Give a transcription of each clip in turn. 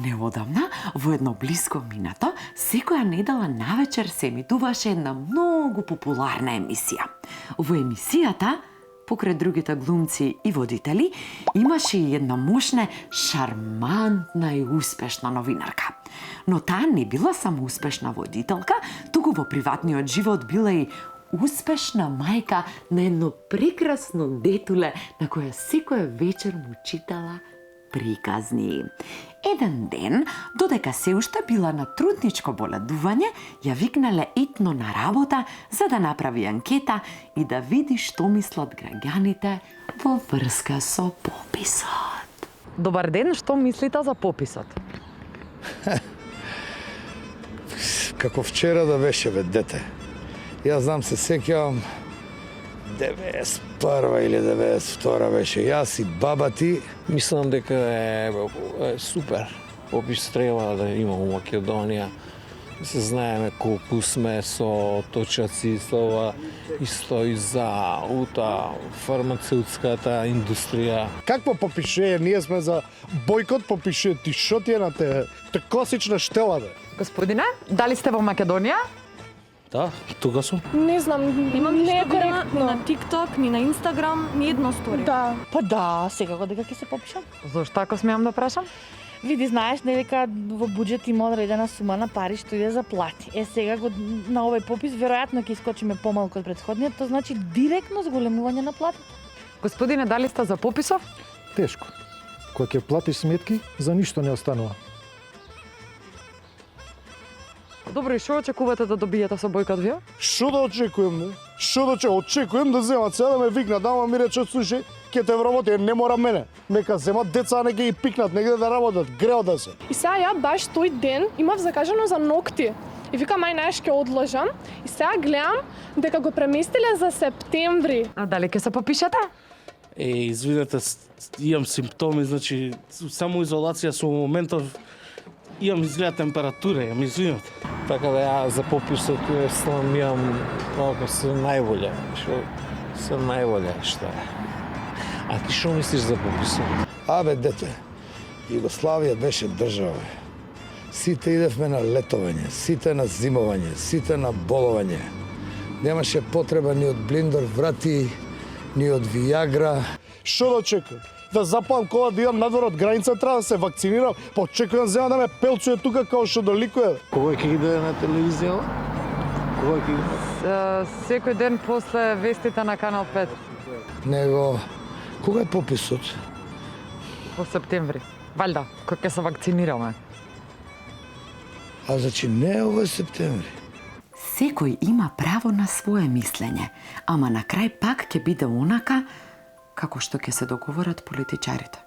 Неодамна, во едно блиско минато, секоја недела навечер се емитуваше една многу популарна емисија. Во емисијата, покрај другите глумци и водители, имаше и една мощна, шармантна и успешна новинарка. Но таа не била само успешна водителка, туку во приватниот живот била и успешна мајка на едно прекрасно детуле на која секоја вечер му читала приказни. Еден ден, додека се уште била на трудничко боледување, ја викнале итно на работа за да направи анкета и да види што мислат граѓаните во врска со пописот. Добар ден, што мислите за пописот? Како вчера да беше, бе, дете. Јас знам, се сеќавам 91 или 92 беше. Јас и баба ти. Мислам дека е супер. Попис треба да има во Македонија. Се знаеме колку сме со точаци, со ова исто и за фармацеутската индустрија. Какво попише? Ние сме за бойкот, попише. Ти шо ти е на те? Те класична штела, бе. Господине, дали сте во Македонија? Да, тука сум. Не знам, Имам не е ништо ни коректно. на TikTok, ни на Instagram, ни едно стори. Да. Па да, секако дека ќе се попишам. Зошто ако смеам да прашам? Види, знаеш дека во буџет има одредена сума на пари што иде за плати. Сега на овој попис веројатно ќе искочиме помалку од претходниот, тоа значи директно зголемување на платите. Господине, дали сте за пописов? Тешко. Кога ќе платиш сметки, за ништо не останува. Добро, и што очекувате да добиете со бојкот вие? Шо да очекувам, бе? Шо да очекувам да земат сега да ме викнат, ама ми речат, слушај, ќе те вработи, не мора мене. Нека земат деца, а не ќе ги пикнат, негде да работат, грео да се. И сега ја баш тој ден имав закажано за ногти. И викам, ај знаеш, ќе одложам. И сега гледам дека го преместиле за септември. А дали ќе се попишете? Извинете, имам симптоми, значи само изолација со моментов имам изгледа температура, ја ми извинете. Така да ја за пописот имам малку се најболе, што се најболе што е. А ти што мислиш за пописот? Абе, дете, Југославија беше држава. Сите идевме на летовање, сите на зимовање, сите на боловање. Немаше потреба ни од блиндор врати, ни од виагра. Шо да очекувам? Да запалам кола да идам надвор од граница, треба да се вакцинирам, па очекувам зема да ме пелцуе тука како што доликуе. Кога ќе иде на телевизија? Кога ќе иде? Секој ден после вестите на Канал 5 Него, кога е пописот? во септември. Валјда, кога ќе се вакцинираме. А значи не е овој септември. Секој има право на свое мислење, ама на крај пак ќе биде онака како што ќе се договорат политичарите.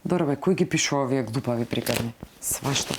Добро бе, кој ги пишува овие глупави приказни? Свашто.